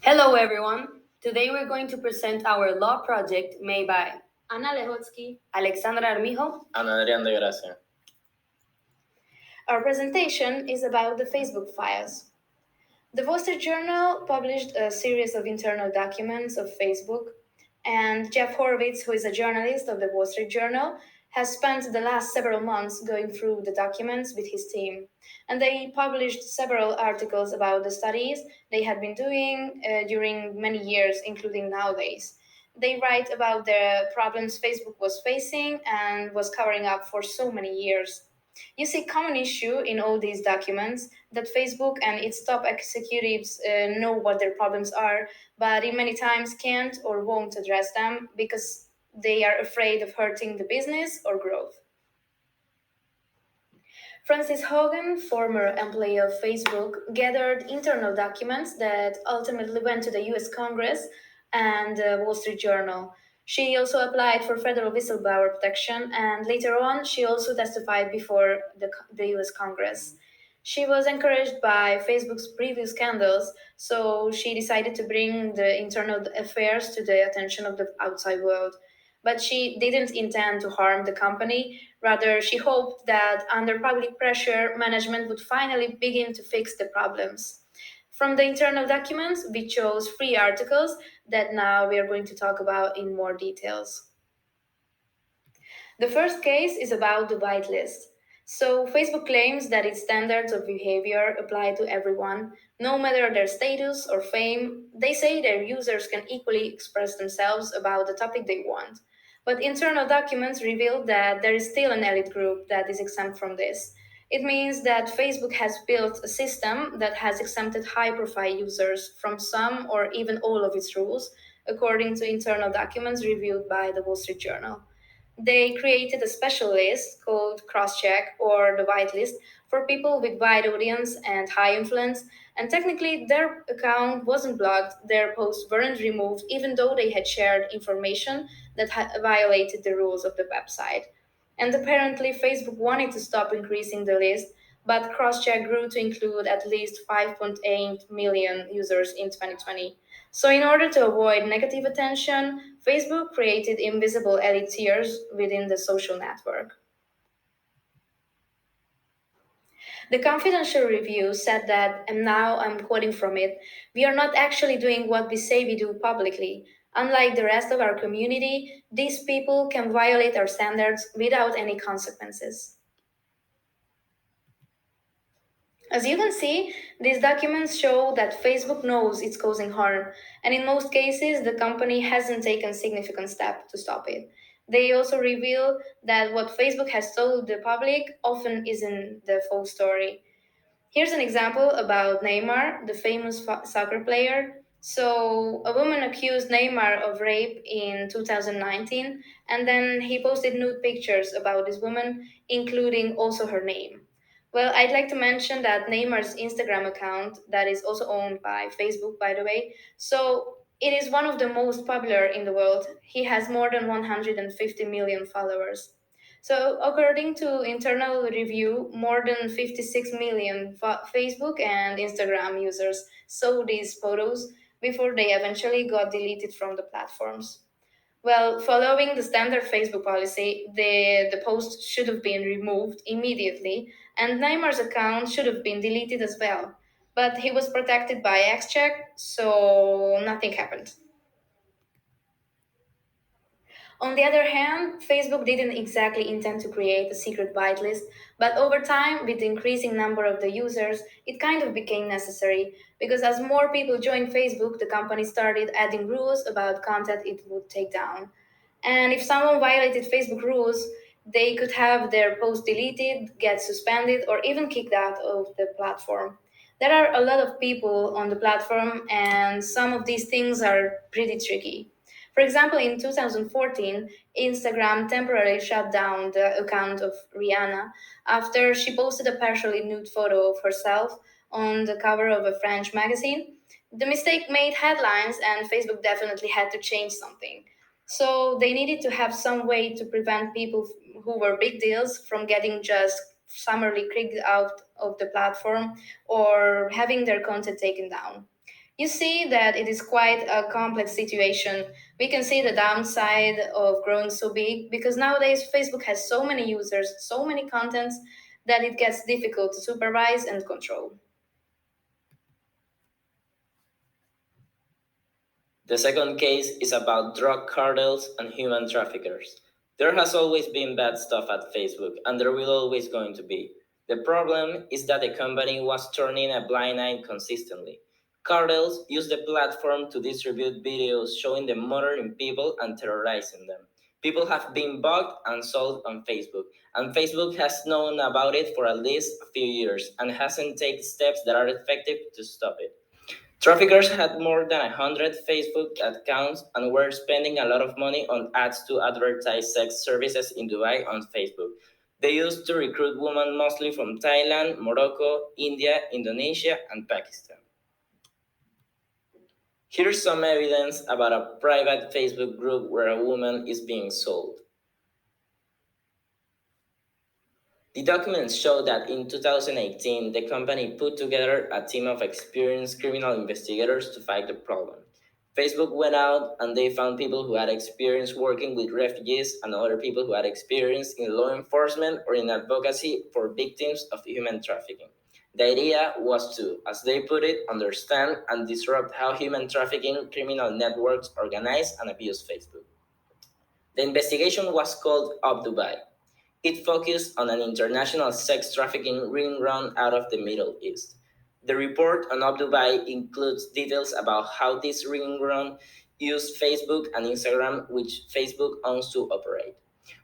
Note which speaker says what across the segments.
Speaker 1: Hello everyone! Today we're going to present our law project made by
Speaker 2: Lehoczky,
Speaker 1: Alexandra Armijo,
Speaker 3: and Adrian de Gracia.
Speaker 2: Our presentation is about the Facebook files. The Wall Street Journal published a series of internal documents of Facebook, and Jeff Horowitz, who is a journalist of the Wall Street Journal, has spent the last several months going through the documents with his team. And they published several articles about the studies they had been doing during many years, including nowadays. They write about the problems Facebook was facing and was covering up for so many years. You see common issue in all these documents that Facebook and its top executives know what their problems are, but in many times can't or won't address them because they are afraid of hurting the business or growth. Frances Haugen, former employee of Facebook, gathered internal documents that ultimately went to the US Congress and the Wall Street Journal. She also applied for federal whistleblower protection, and later on, she also testified before the US Congress. She was encouraged by Facebook's previous scandals, so she decided to bring the internal affairs to the attention of the outside world. But she didn't intend to harm the company. Rather, she hoped that under public pressure, management would finally begin to fix the problems. From the internal documents, we chose 3 articles that now we are going to talk about in more details. The first case is about the whitelist. So, Facebook claims that its standards of behavior apply to everyone, no matter their status or fame. They say their users can equally express themselves about the topic they want. But internal documents reveal that there is still an elite group that is exempt from this. It means that Facebook has built a system that has exempted high profile users from some or even all of its rules, according to internal documents reviewed by the Wall Street Journal. They created a special list called Crosscheck or the Whitelist for people with wide audience and high influence. And technically, their account wasn't blocked, their posts weren't removed, even though they had shared information that had violated the rules of the website. And apparently, Facebook wanted to stop increasing the list, but Crosscheck grew to include at least 5.8 million users in 2020. So, in order to avoid negative attention, Facebook created invisible elite tiers within the social network. The confidential review said that, and now I'm quoting from it, we are not actually doing what we say we do publicly. Unlike the rest of our community, these people can violate our standards without any consequences. As you can see, these documents show that Facebook knows it's causing harm, and in most cases, the company hasn't taken significant steps to stop it. They also reveal that what Facebook has told the public often isn't the full story. Here's an example about Neymar, the famous soccer player. So, a woman accused Neymar of rape in 2019, and then he posted nude pictures about this woman, including also her name. Well, I'd like to mention that Neymar's Instagram account, that is also owned by Facebook, by the way, so it is one of the most popular in the world. He has more than 150 million followers. So, according to internal review, more than 56 million Facebook and Instagram users saw these photos before they eventually got deleted from the platforms. Well, following the standard Facebook policy, the post should have been removed immediately, and Neymar's account should have been deleted as well. But he was protected by XCheck, so nothing happened. On the other hand, Facebook didn't exactly intend to create a secret whitelist, but over time, with the increasing number of the users, it kind of became necessary because as more people joined Facebook, the company started adding rules about content it would take down. And if someone violated Facebook rules, they could have their post deleted, get suspended, or even kicked out of the platform. There are a lot of people on the platform, and some of these things are pretty tricky. For example, in 2014, Instagram temporarily shut down the account of Rihanna after she posted a partially nude photo of herself on the cover of a French magazine. The mistake made headlines, and Facebook definitely had to change something. So they needed to have some way to prevent people who were big deals from getting just summarily kicked out of the platform or having their content taken down. You see that it is quite a complex situation. We can see the downside of growing so big because nowadays Facebook has so many users, so many contents that it gets difficult to supervise and control.
Speaker 3: The second case is about drug cartels and human traffickers. There has always been bad stuff at Facebook, and there will always going to be. The problem is that the company was turning a blind eye consistently. Cartels use the platform to distribute videos showing the murdering people and terrorizing them. People have been bugged and sold on Facebook, and Facebook has known about it for at least a few years and hasn't taken steps that are effective to stop it. Traffickers had more than 100 Facebook accounts and were spending a lot of money on ads to advertise sex services in Dubai on Facebook. They used to recruit women mostly from Thailand, Morocco, India, Indonesia, and Pakistan. Here's some evidence about a private Facebook group where a woman is being sold. The documents show that in 2018, the company put together a team of experienced criminal investigators to fight the problem. Facebook went out and they found people who had experience working with refugees and other people who had experience in law enforcement or in advocacy for victims of human trafficking. The idea was to, as they put it, understand and disrupt how human trafficking criminal networks organize and abuse Facebook. The investigation was called Up Dubai. It focused on an international sex trafficking ring run out of the Middle East. The report on Up Dubai includes details about how this ring run used Facebook and Instagram, which Facebook owns to operate.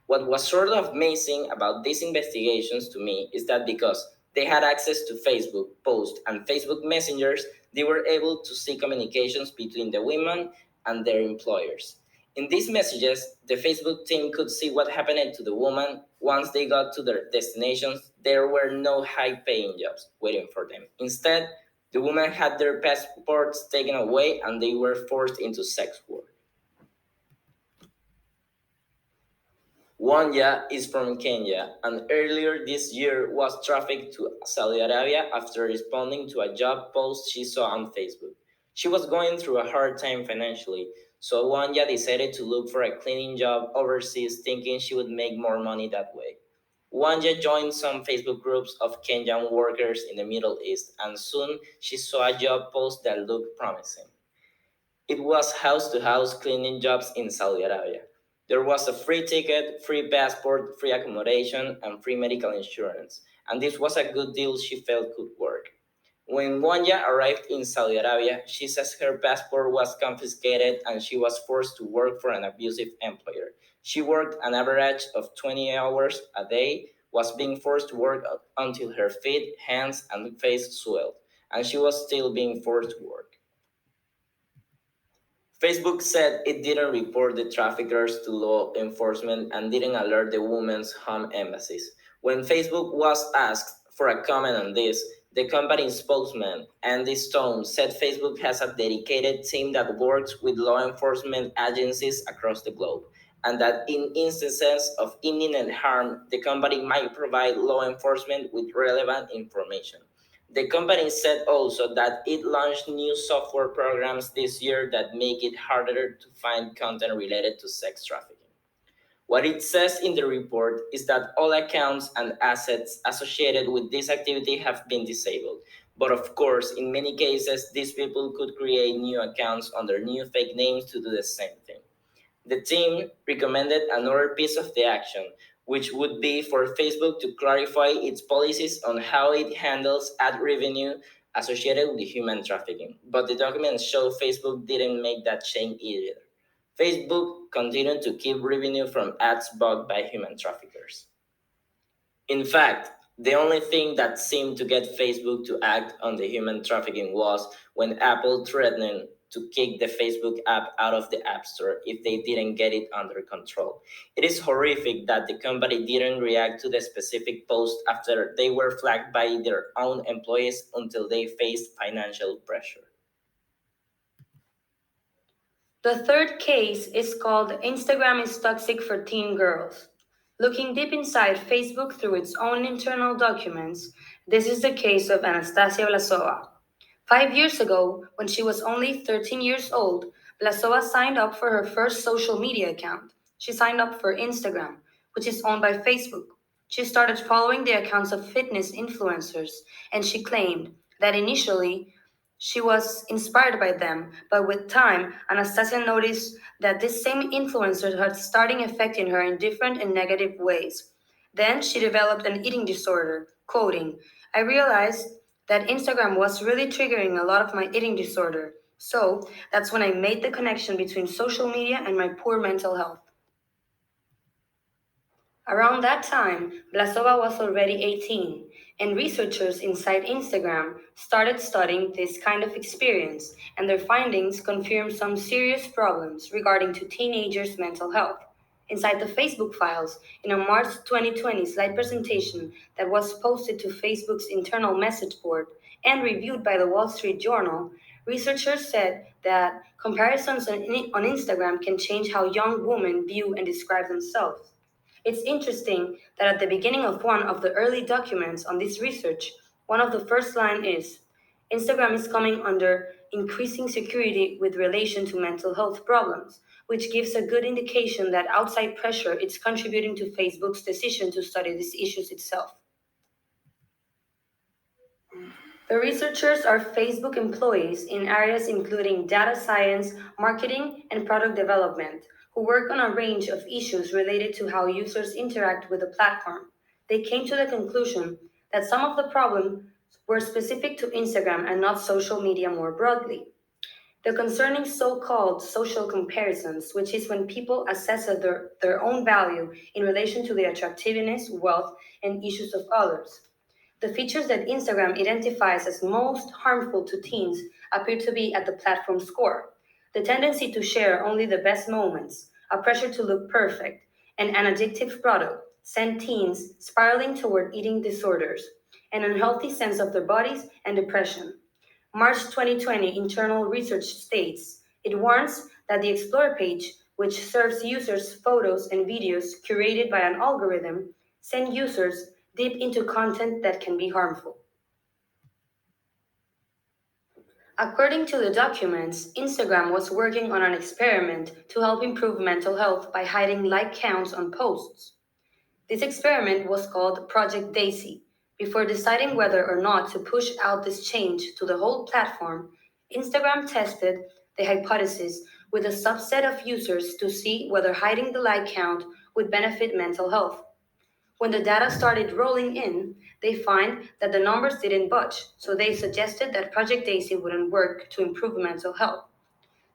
Speaker 3: What was sort of amazing about these investigations to me is that because they had access to Facebook posts and Facebook messengers, they were able to see communications between the women and their employers. In these messages, the Facebook team could see what happened to the woman once they got to their destinations. There were no high-paying jobs waiting for them. Instead, the women had their passports taken away and they were forced into sex work. Wanja is from Kenya and earlier this year was trafficked to Saudi Arabia after responding to a job post she saw on Facebook. She was going through a hard time financially, so Wanja decided to look for a cleaning job overseas thinking she would make more money that way. Wanja joined some Facebook groups of Kenyan workers in the Middle East and soon she saw a job post that looked promising. It was house-to-house cleaning jobs in Saudi Arabia. There was a free ticket, free passport, free accommodation, and free medical insurance, and this was a good deal she felt could work. When Wanja arrived in Saudi Arabia, she says her passport was confiscated and she was forced to work for an abusive employer. She worked an average of 20 hours a day, was being forced to work until her feet, hands, and face swelled, and she was still being forced to work. Facebook said it didn't report the traffickers to law enforcement and didn't alert the women's home embassies. When Facebook was asked for a comment on this, the company's spokesman, Andy Stone, said Facebook has a dedicated team that works with law enforcement agencies across the globe, and that in instances of imminent harm, the company might provide law enforcement with relevant information. The company said also that it launched new software programs this year that make it harder to find content related to sex trafficking. What it says in the report is that all accounts and assets associated with this activity have been disabled. But of course, in many cases, these people could create new accounts under new fake names to do the same thing. The team recommended another piece of the action, which would be for Facebook to clarify its policies on how it handles ad revenue associated with human trafficking. But the documents show Facebook didn't make that change either. Facebook continued to keep revenue from ads bought by human traffickers. In fact, the only thing that seemed to get Facebook to act on the human trafficking was when Apple threatened to kick the Facebook app out of the App Store if they didn't get it under control. It is horrific that the company didn't react to the specific post after they were flagged by their own employees until they faced financial pressure.
Speaker 1: The third case is called Instagram is Toxic for Teen Girls. Looking deep inside Facebook through its own internal documents, this is the case of Anastasia Vlasova. 5 years ago, when she was only 13 years old, Vlasova signed up for her first social media account. She signed up for Instagram, which is owned by Facebook. She started following the accounts of fitness influencers, and she claimed that initially she was inspired by them, but with time, Anastasia noticed that this same influencer had starting affecting her in different and negative ways. Then she developed an eating disorder, quoting, I realized that Instagram was really triggering a lot of my eating disorder. So that's when I made the connection between social media and my poor mental health. Around that time, Vlasova was already 18, and researchers inside Instagram started studying this kind of experience, and their findings confirmed some serious problems regarding to teenagers' mental health. Inside the Facebook files, in a March 2020 slide presentation that was posted to Facebook's internal message board and reviewed by the Wall Street Journal, researchers said that comparisons on Instagram can change how young women view and describe themselves. It's interesting that at the beginning of one of the early documents on this research, one of the first line is, Instagram is coming under increasing security with relation to mental health problems, which gives a good indication that outside pressure is contributing to Facebook's decision to study these issues itself. The researchers are Facebook employees in areas including data science, marketing, and product development, who work on a range of issues related to how users interact with the platform. They came to the conclusion that some of the problems were specific to Instagram and not social media more broadly. The concerning so-called social comparisons, which is when people assess their own value in relation to the attractiveness, wealth, and issues of others. The features that Instagram identifies as most harmful to teens appear to be at the platform's core. The tendency to share only the best moments, a pressure to look perfect, and an addictive product send teens spiraling toward eating disorders, an unhealthy sense of their bodies, and depression. March 2020 internal research states it warns that the Explore page, which serves users photos and videos curated by an algorithm, send users deep into content that can be harmful. According to the documents, Instagram was working on an experiment to help improve mental health by hiding like counts on posts. This experiment was called Project Daisy. Before deciding whether or not to push out this change to the whole platform, Instagram tested the hypothesis with a subset of users to see whether hiding the like count would benefit mental health. When the data started rolling in, they find that the numbers didn't budge, so they suggested that Project Daisy wouldn't work to improve mental health.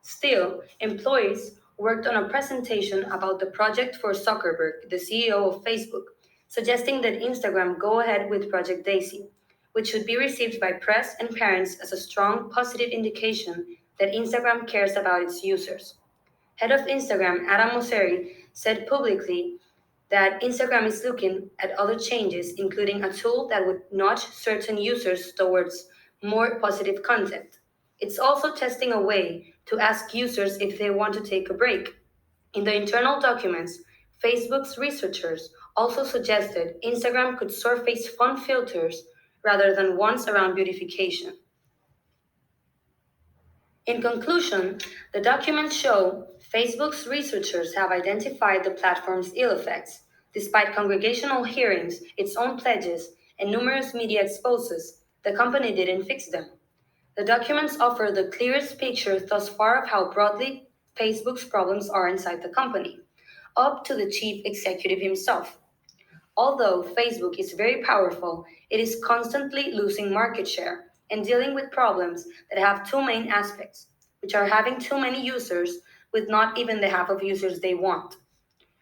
Speaker 1: Still, employees worked on a presentation about the project for Zuckerberg, the CEO of Facebook, suggesting that Instagram go ahead with Project Daisy, which should be received by press and parents as a strong positive indication that Instagram cares about its users. Head of Instagram, Adam Mosseri, said publicly that Instagram is looking at other changes, including a tool that would nudge certain users towards more positive content. It's also testing a way to ask users if they want to take a break. In the internal documents, Facebook's researchers also suggested Instagram could surface fun filters rather than ones around beautification. In conclusion, the documents show Facebook's researchers have identified the platform's ill effects. Despite congregational hearings, its own pledges, and numerous media exposes, the company didn't fix them. The documents offer the clearest picture thus far of how broadly Facebook's problems are inside the company, up to the chief executive himself. Although Facebook is very powerful, it is constantly losing market share and dealing with problems that have two main aspects, which are having too many users with not even the half of users they want.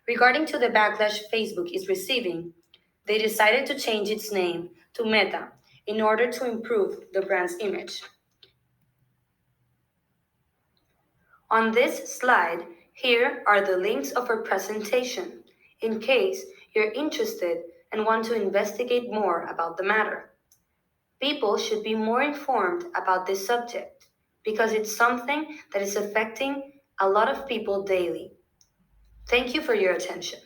Speaker 1: Regarding to the backlash Facebook is receiving, they decided to change its name to Meta in order to improve the brand's image. On this slide, here are the links of our presentation, in case you're interested and want to investigate more about the matter. People should be more informed about this subject because it's something that is affecting a lot of people daily. Thank you for your attention.